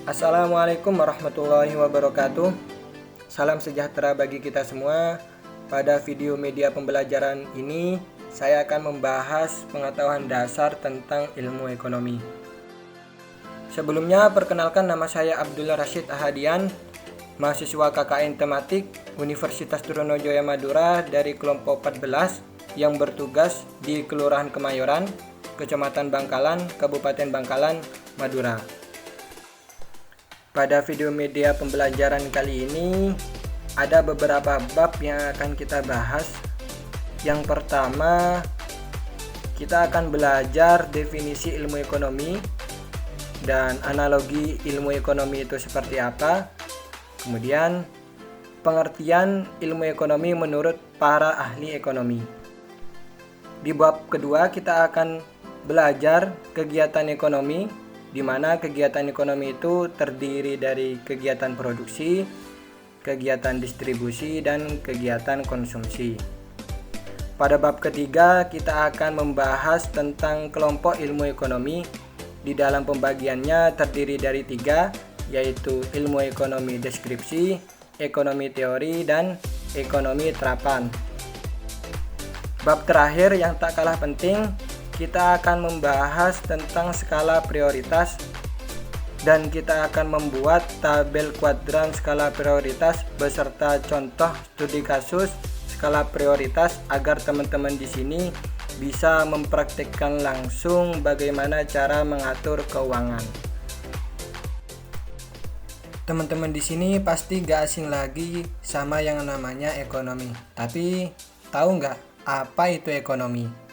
Assalamualaikum warahmatullahi wabarakatuh. Salam sejahtera bagi kita semua. Pada video media pembelajaran ini, saya akan membahas pengetahuan dasar tentang ilmu ekonomi. Sebelumnya, perkenalkan nama saya Abdullah Rashid Ahadian, mahasiswa KKN Tematik Universitas Trunojoyo Madura dari kelompok 14 yang bertugas di Kelurahan Kemayoran, Kecamatan Bangkalan, Kabupaten Bangkalan, Madura. Pada video media pembelajaran kali ini ada beberapa bab yang akan kita bahas. Yang pertama, kita akan belajar definisi ilmu ekonomi dan analogi ilmu ekonomi itu seperti apa. Kemudian, pengertian ilmu ekonomi menurut para ahli ekonomi. Di bab kedua kita akan belajar kegiatan ekonomi, di mana kegiatan ekonomi itu terdiri dari kegiatan produksi, kegiatan distribusi, dan kegiatan konsumsi. Pada bab ketiga, kita akan membahas tentang kelompok ilmu ekonomi. Di dalam pembagiannya terdiri dari 3, yaitu ilmu ekonomi deskripsi, ekonomi teori, dan ekonomi terapan. Bab terakhir yang tak kalah penting, kita akan membahas tentang skala prioritas dan kita akan membuat tabel kuadran skala prioritas beserta contoh studi kasus skala prioritas agar teman-teman di sini bisa mempraktikkan langsung bagaimana cara mengatur keuangan. Teman-teman di sini pasti gak asing lagi sama yang namanya ekonomi. Tapi tahu nggak apa itu ekonomi?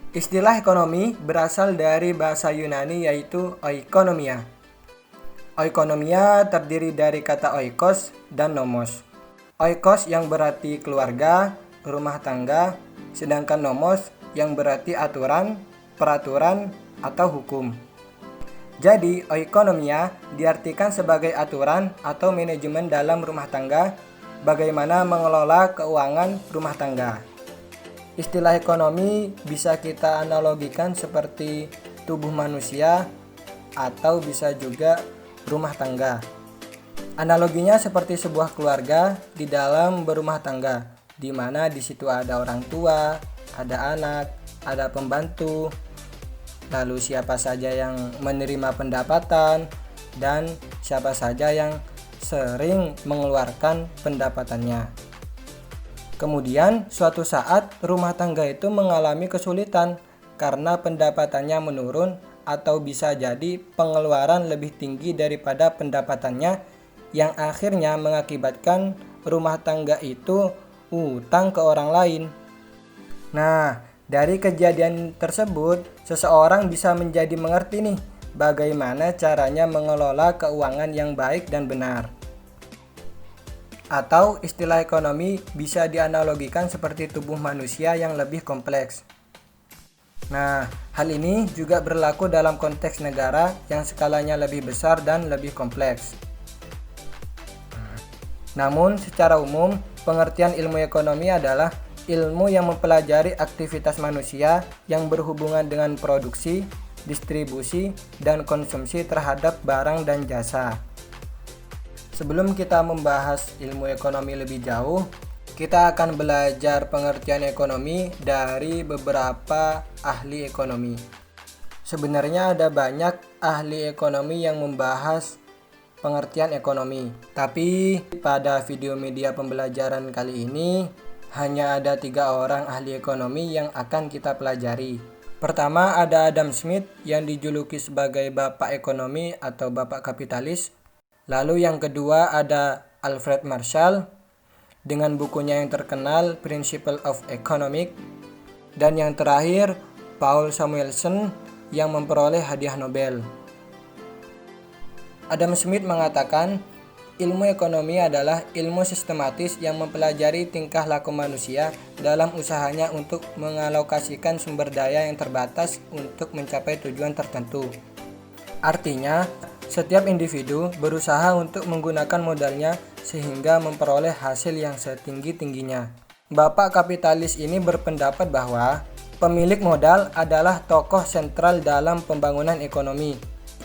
Istilah ekonomi berasal dari bahasa Yunani yaitu oikonomia. Oikonomia terdiri dari kata oikos dan nomos. Oikos yang berarti keluarga, rumah tangga, sedangkan nomos yang berarti aturan, peraturan, atau hukum. Jadi, oikonomia diartikan sebagai aturan atau manajemen dalam rumah tangga, bagaimana mengelola keuangan rumah tangga. Istilah ekonomi bisa kita analogikan seperti tubuh manusia atau bisa juga rumah tangga. Analoginya seperti sebuah keluarga di dalam berumah tangga, di mana di situ ada orang tua, ada anak, ada pembantu, lalu siapa saja yang menerima pendapatan dan siapa saja yang sering mengeluarkan pendapatannya. Kemudian suatu saat rumah tangga itu mengalami kesulitan karena pendapatannya menurun atau bisa jadi pengeluaran lebih tinggi daripada pendapatannya yang akhirnya mengakibatkan rumah tangga itu utang ke orang lain. Nah, dari kejadian tersebut seseorang bisa menjadi mengerti nih bagaimana caranya mengelola keuangan yang baik dan benar. Atau istilah ekonomi bisa dianalogikan seperti tubuh manusia yang lebih kompleks. Nah, hal ini juga berlaku dalam konteks negara yang skalanya lebih besar dan lebih kompleks. Namun, secara umum, pengertian ilmu ekonomi adalah ilmu yang mempelajari aktivitas manusia yang berhubungan dengan produksi, distribusi, dan konsumsi terhadap barang dan jasa. Sebelum kita membahas ilmu ekonomi lebih jauh, kita akan belajar pengertian ekonomi dari beberapa ahli ekonomi. Sebenarnya ada banyak ahli ekonomi yang membahas pengertian ekonomi, tapi pada video media pembelajaran kali ini hanya ada 3 orang ahli ekonomi yang akan kita pelajari. Pertama ada Adam Smith yang dijuluki sebagai Bapak Ekonomi atau Bapak Kapitalis. Lalu yang kedua ada Alfred Marshall dengan bukunya yang terkenal Principles of Economics. Dan yang terakhir Paul Samuelson yang memperoleh hadiah Nobel. Adam Smith mengatakan ilmu ekonomi adalah ilmu sistematis yang mempelajari tingkah laku manusia dalam usahanya untuk mengalokasikan sumber daya yang terbatas untuk mencapai tujuan tertentu. Artinya, setiap individu berusaha untuk menggunakan modalnya sehingga memperoleh hasil yang setinggi-tingginya. Bapak kapitalis ini berpendapat bahwa pemilik modal adalah tokoh sentral dalam pembangunan ekonomi.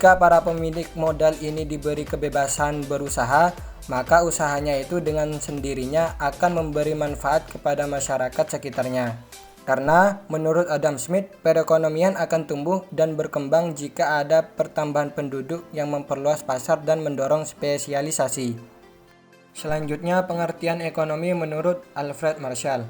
Jika para pemilik modal ini diberi kebebasan berusaha, maka usahanya itu dengan sendirinya akan memberi manfaat kepada masyarakat sekitarnya. Karena menurut Adam Smith, perekonomian akan tumbuh dan berkembang jika ada pertambahan penduduk yang memperluas pasar dan mendorong spesialisasi. Selanjutnya, pengertian ekonomi menurut Alfred Marshall.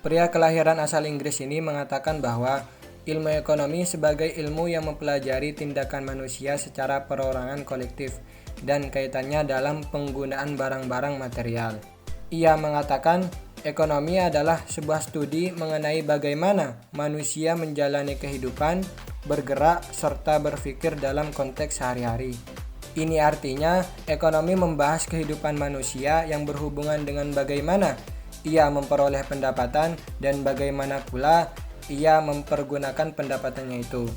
Pria kelahiran asal Inggris ini mengatakan bahwa ilmu ekonomi sebagai ilmu yang mempelajari tindakan manusia secara perorangan kolektif dan kaitannya dalam penggunaan barang-barang material. Ia mengatakan, ekonomi adalah sebuah studi mengenai bagaimana manusia menjalani kehidupan, bergerak, serta berpikir dalam konteks sehari-hari. Ini artinya, ekonomi membahas kehidupan manusia yang berhubungan dengan bagaimana ia memperoleh pendapatan dan bagaimana pula ia mempergunakan pendapatannya itu.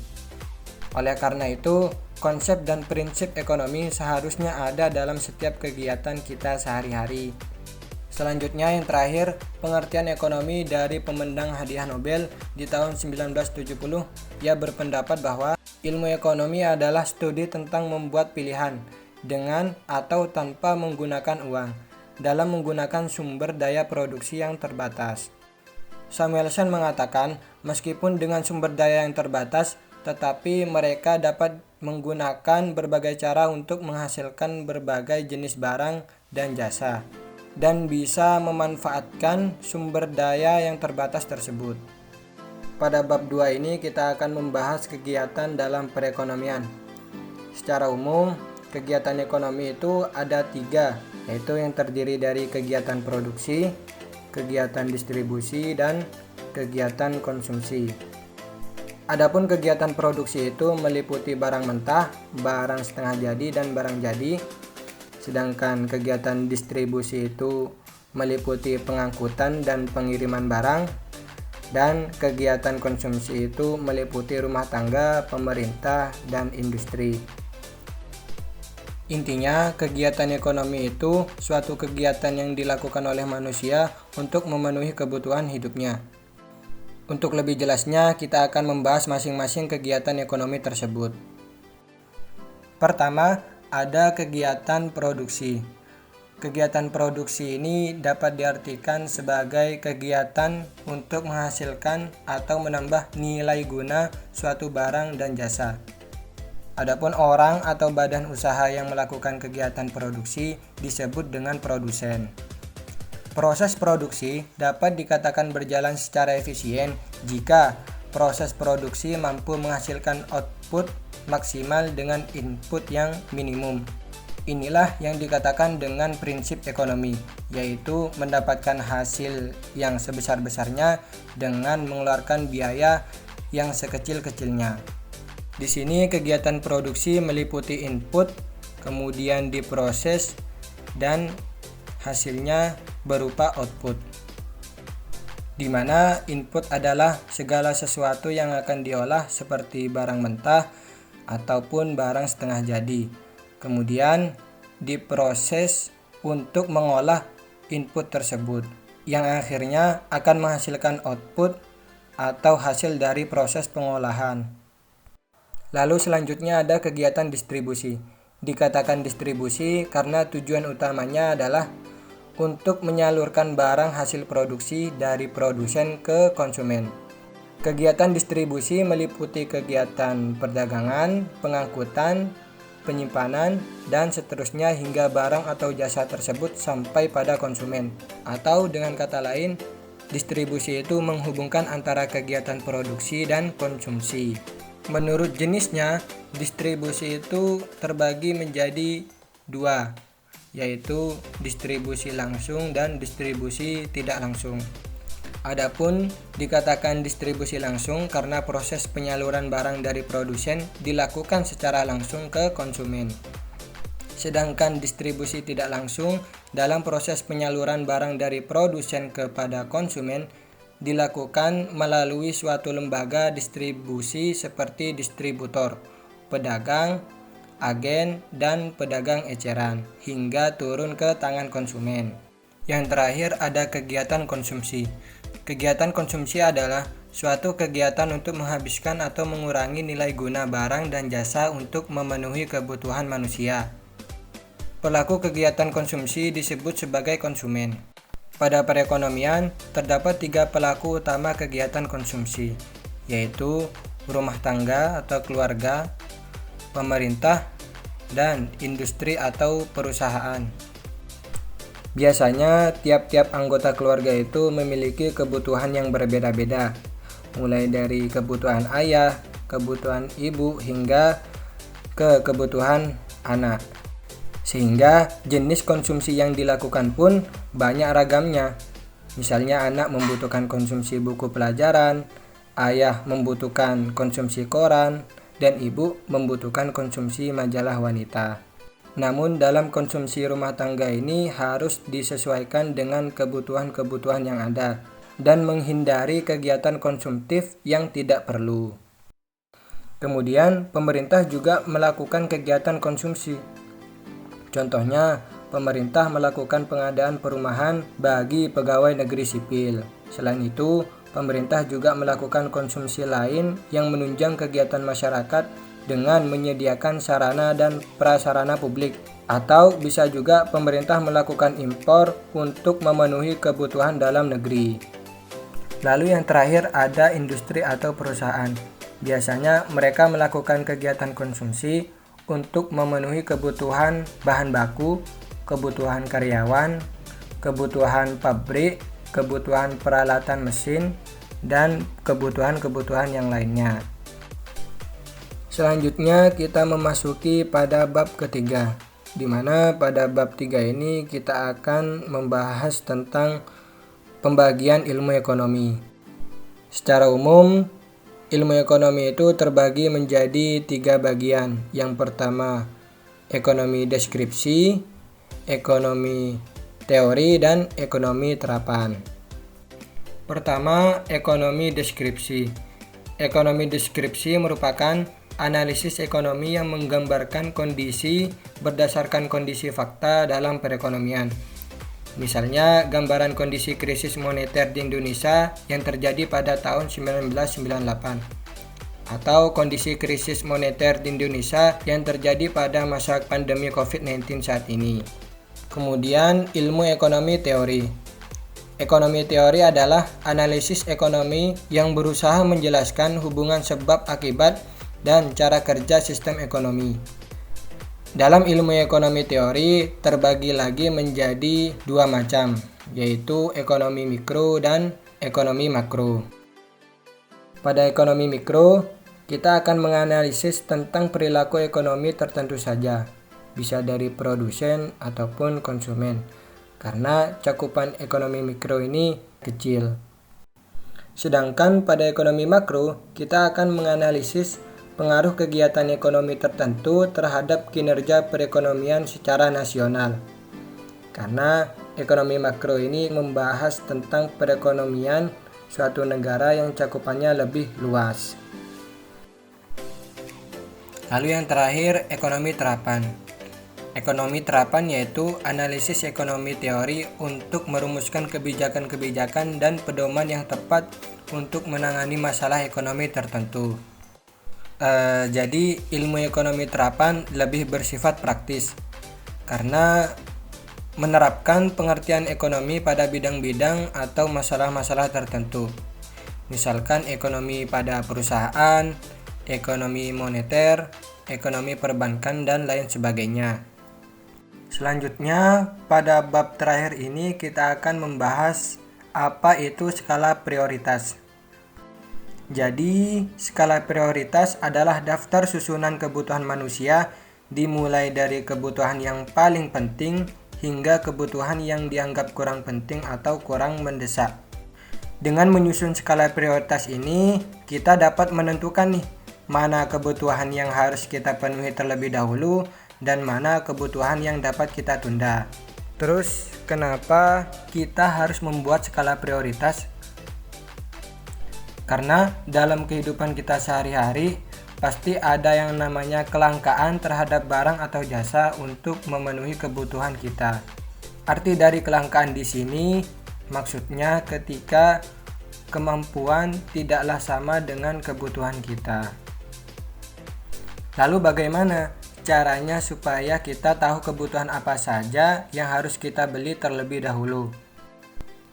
Oleh karena itu, konsep dan prinsip ekonomi seharusnya ada dalam setiap kegiatan kita sehari-hari. Selanjutnya yang terakhir, pengertian ekonomi dari pemendang hadiah Nobel di tahun 1970, ia berpendapat bahwa ilmu ekonomi adalah studi tentang membuat pilihan dengan atau tanpa menggunakan uang dalam menggunakan sumber daya produksi yang terbatas. Samuelson mengatakan, meskipun dengan sumber daya yang terbatas, tetapi mereka dapat menggunakan berbagai cara untuk menghasilkan berbagai jenis barang dan jasa, dan bisa memanfaatkan sumber daya yang terbatas tersebut. Pada bab 2 ini kita akan membahas kegiatan dalam perekonomian. Secara umum, kegiatan ekonomi itu ada 3, yaitu yang terdiri dari kegiatan produksi, kegiatan distribusi, dan kegiatan konsumsi. Adapun kegiatan produksi itu meliputi barang mentah, barang setengah jadi, dan barang jadi. Sedangkan kegiatan distribusi itu meliputi pengangkutan dan pengiriman barang, dan kegiatan konsumsi itu meliputi rumah tangga, pemerintah, dan industri. Intinya, kegiatan ekonomi itu suatu kegiatan yang dilakukan oleh manusia untuk memenuhi kebutuhan hidupnya. Untuk lebih jelasnya, kita akan membahas masing-masing kegiatan ekonomi tersebut. Pertama, ada kegiatan produksi. Kegiatan produksi ini dapat diartikan sebagai kegiatan untuk menghasilkan atau menambah nilai guna suatu barang dan jasa. Adapun orang atau badan usaha yang melakukan kegiatan produksi disebut dengan produsen. Proses produksi dapat dikatakan berjalan secara efisien jika proses produksi mampu menghasilkan output maksimal dengan input yang minimum. Inilah yang dikatakan dengan prinsip ekonomi, yaitu mendapatkan hasil yang sebesar-besarnya dengan mengeluarkan biaya yang sekecil-kecilnya. Di sini kegiatan produksi meliputi input, kemudian diproses, dan hasilnya berupa output, di mana input adalah segala sesuatu yang akan diolah seperti barang mentah ataupun barang setengah jadi. Kemudian diproses untuk mengolah input tersebut, yang akhirnya akan menghasilkan output atau hasil dari proses pengolahan. Lalu selanjutnya ada kegiatan distribusi. Dikatakan distribusi karena tujuan utamanya adalah untuk menyalurkan barang hasil produksi dari produsen ke konsumen. Kegiatan distribusi meliputi kegiatan perdagangan, pengangkutan, penyimpanan, dan seterusnya hingga barang atau jasa tersebut sampai pada konsumen. Atau dengan kata lain, distribusi itu menghubungkan antara kegiatan produksi dan konsumsi. Menurut jenisnya, distribusi itu terbagi menjadi 2, yaitu distribusi langsung dan distribusi tidak langsung. Adapun dikatakan distribusi langsung karena proses penyaluran barang dari produsen dilakukan secara langsung ke konsumen. Sedangkan distribusi tidak langsung dalam proses penyaluran barang dari produsen kepada konsumen dilakukan melalui suatu lembaga distribusi seperti distributor, pedagang, agen, dan pedagang eceran hingga turun ke tangan konsumen. Yang terakhir ada kegiatan konsumsi. Kegiatan konsumsi adalah suatu kegiatan untuk menghabiskan atau mengurangi nilai guna barang dan jasa untuk memenuhi kebutuhan manusia. Pelaku kegiatan konsumsi disebut sebagai konsumen. Pada perekonomian, terdapat 3 pelaku utama kegiatan konsumsi, yaitu rumah tangga atau keluarga, pemerintah, dan industri atau perusahaan. Biasanya, tiap-tiap anggota keluarga itu memiliki kebutuhan yang berbeda-beda, mulai dari kebutuhan ayah, kebutuhan ibu, hingga ke kebutuhan anak. Sehingga jenis konsumsi yang dilakukan pun banyak ragamnya. Misalnya anak membutuhkan konsumsi buku pelajaran, ayah membutuhkan konsumsi koran, dan ibu membutuhkan konsumsi majalah wanita. Namun dalam konsumsi rumah tangga ini harus disesuaikan dengan kebutuhan-kebutuhan yang ada dan menghindari kegiatan konsumtif yang tidak perlu. Kemudian pemerintah juga melakukan kegiatan konsumsi. Contohnya, pemerintah melakukan pengadaan perumahan bagi pegawai negeri sipil. Selain itu, pemerintah juga melakukan konsumsi lain yang menunjang kegiatan masyarakat dengan menyediakan sarana dan prasarana publik. Atau bisa juga pemerintah melakukan impor untuk memenuhi kebutuhan dalam negeri. Lalu yang terakhir ada industri atau perusahaan. Biasanya mereka melakukan kegiatan konsumsi untuk memenuhi kebutuhan bahan baku, kebutuhan karyawan, kebutuhan pabrik, kebutuhan peralatan mesin, dan kebutuhan-kebutuhan yang lainnya. Selanjutnya kita memasuki pada bab ketiga, di mana pada bab 3 ini kita akan membahas tentang pembagian ilmu ekonomi. Secara umum, ilmu ekonomi itu terbagi menjadi 3 bagian. Yang pertama, ekonomi deskripsi, ekonomi teori, dan ekonomi terapan. Pertama, ekonomi deskripsi. Ekonomi deskripsi merupakan analisis ekonomi yang menggambarkan kondisi berdasarkan kondisi fakta dalam perekonomian. Misalnya, gambaran kondisi krisis moneter di Indonesia yang terjadi pada tahun 1998, atau kondisi krisis moneter di Indonesia yang terjadi pada masa pandemi COVID-19 saat ini. Kemudian, ilmu ekonomi teori. Ekonomi teori adalah analisis ekonomi yang berusaha menjelaskan hubungan sebab akibat dan cara kerja sistem ekonomi. Dalam ilmu ekonomi teori terbagi lagi menjadi 2 macam, yaitu ekonomi mikro dan ekonomi makro. Pada ekonomi mikro, kita akan menganalisis tentang perilaku ekonomi tertentu saja, bisa dari produsen ataupun konsumen, karena cakupan ekonomi mikro ini kecil. Sedangkan pada ekonomi makro, kita akan menganalisis pengaruh kegiatan ekonomi tertentu terhadap kinerja perekonomian secara nasional. Karena ekonomi makro ini membahas tentang perekonomian suatu negara yang cakupannya lebih luas. Lalu yang terakhir, ekonomi terapan. Ekonomi terapan yaitu analisis ekonomi teori untuk merumuskan kebijakan-kebijakan dan pedoman yang tepat untuk menangani masalah ekonomi tertentu. Jadi ilmu ekonomi terapan lebih bersifat praktis karena menerapkan pengertian ekonomi pada bidang-bidang atau masalah-masalah tertentu. Misalkan ekonomi pada perusahaan, ekonomi moneter, ekonomi perbankan, dan lain sebagainya. Selanjutnya, pada bab terakhir ini kita akan membahas apa itu skala prioritas. Jadi, skala prioritas adalah daftar susunan kebutuhan manusia dimulai dari kebutuhan yang paling penting hingga kebutuhan yang dianggap kurang penting atau kurang mendesak. Dengan menyusun skala prioritas ini, kita dapat menentukan mana kebutuhan yang harus kita penuhi terlebih dahulu dan mana kebutuhan yang dapat kita tunda. Terus, kenapa kita harus membuat skala prioritas? Karena dalam kehidupan kita sehari-hari pasti ada yang namanya kelangkaan terhadap barang atau jasa untuk memenuhi kebutuhan kita. Arti dari kelangkaan di sini maksudnya ketika kemampuan tidaklah sama dengan kebutuhan kita. Lalu bagaimana caranya supaya kita tahu kebutuhan apa saja yang harus kita beli terlebih dahulu?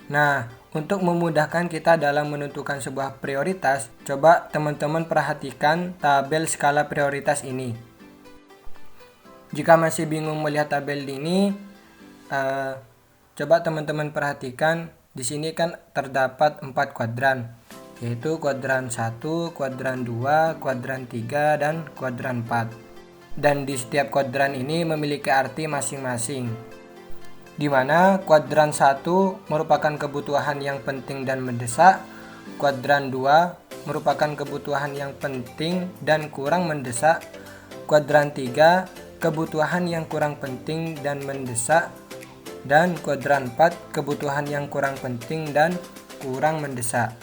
Nah, untuk memudahkan kita dalam menentukan sebuah prioritas, coba teman-teman perhatikan tabel skala prioritas ini. Jika masih bingung melihat tabel ini, coba teman-teman perhatikan di sini kan terdapat 4 kuadran, yaitu kuadran 1, kuadran 2, kuadran 3, dan kuadran 4. Dan di setiap kuadran ini memiliki arti masing-masing, di mana kuadran 1 merupakan kebutuhan yang penting dan mendesak, kuadran 2 merupakan kebutuhan yang penting dan kurang mendesak, kuadran 3 kebutuhan yang kurang penting dan mendesak, dan kuadran 4 kebutuhan yang kurang penting dan kurang mendesak.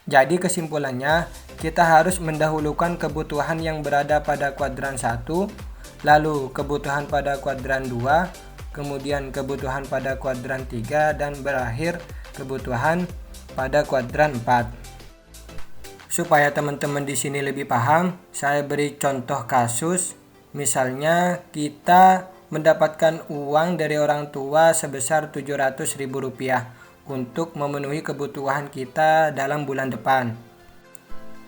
Jadi kesimpulannya, kita harus mendahulukan kebutuhan yang berada pada kuadran 1, lalu kebutuhan pada kuadran 2, kemudian kebutuhan pada kuadran 3, dan berakhir kebutuhan pada kuadran 4. Supaya teman-teman di sini lebih paham, saya beri contoh kasus. Misalnya kita mendapatkan uang dari orang tua sebesar Rp700.000 untuk memenuhi kebutuhan kita dalam bulan depan.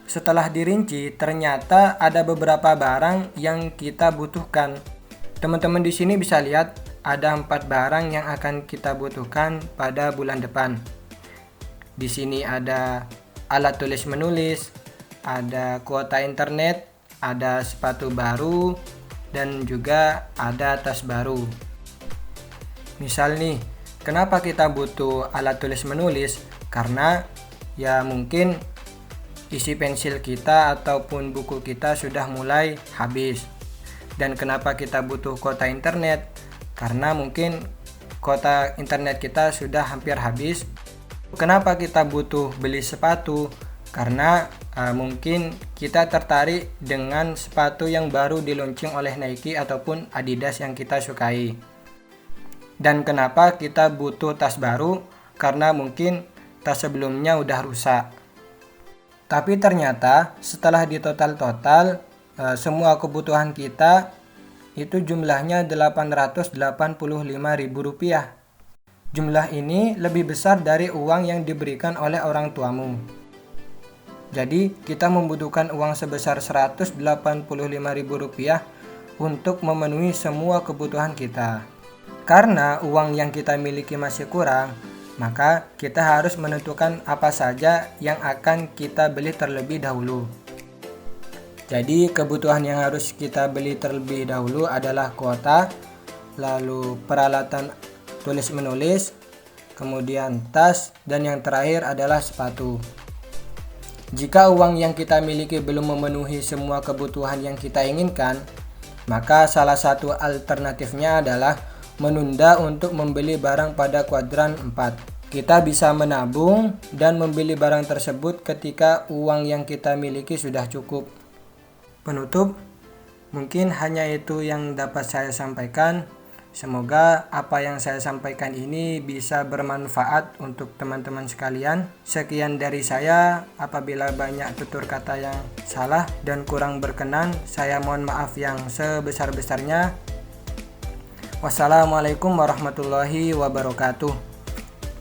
Setelah dirinci, ternyata ada beberapa barang yang kita butuhkan. Teman-teman di sini bisa lihat ada 4 barang yang akan kita butuhkan pada bulan depan. Di sini ada alat tulis menulis, ada kuota internet, ada sepatu baru, dan juga ada tas baru. Misal nih, kenapa kita butuh alat tulis menulis? Karena ya mungkin isi pensil kita ataupun buku kita sudah mulai habis. Dan kenapa kita butuh kuota internet? Karena mungkin kuota internet kita sudah hampir habis. Kenapa kita butuh beli sepatu? Karena mungkin kita tertarik dengan sepatu yang baru diluncing oleh Nike ataupun Adidas yang kita sukai. Dan kenapa kita butuh tas baru? Karena mungkin tas sebelumnya udah rusak. Tapi ternyata setelah ditotal-total, semua kebutuhan kita itu jumlahnya Rp885.000. Jumlah ini lebih besar dari uang yang diberikan oleh orang tuamu. Jadi kita membutuhkan uang sebesar Rp185.000 untuk memenuhi semua kebutuhan kita. Karena uang yang kita miliki masih kurang, maka kita harus menentukan apa saja yang akan kita beli terlebih dahulu. Jadi kebutuhan yang harus kita beli terlebih dahulu adalah kuota, lalu peralatan tulis menulis, kemudian tas, dan yang terakhir adalah sepatu. Jika uang yang kita miliki belum memenuhi semua kebutuhan yang kita inginkan, maka salah satu alternatifnya adalah menunda untuk membeli barang pada kuadran 4. Kita bisa menabung dan membeli barang tersebut ketika uang yang kita miliki sudah cukup. Penutup, mungkin hanya itu yang dapat saya sampaikan. Semoga apa yang saya sampaikan ini bisa bermanfaat untuk teman-teman sekalian. Sekian dari saya. Apabila banyak tutur kata yang salah dan kurang berkenan, saya mohon maaf yang sebesar-besarnya. Wassalamualaikum warahmatullahi wabarakatuh.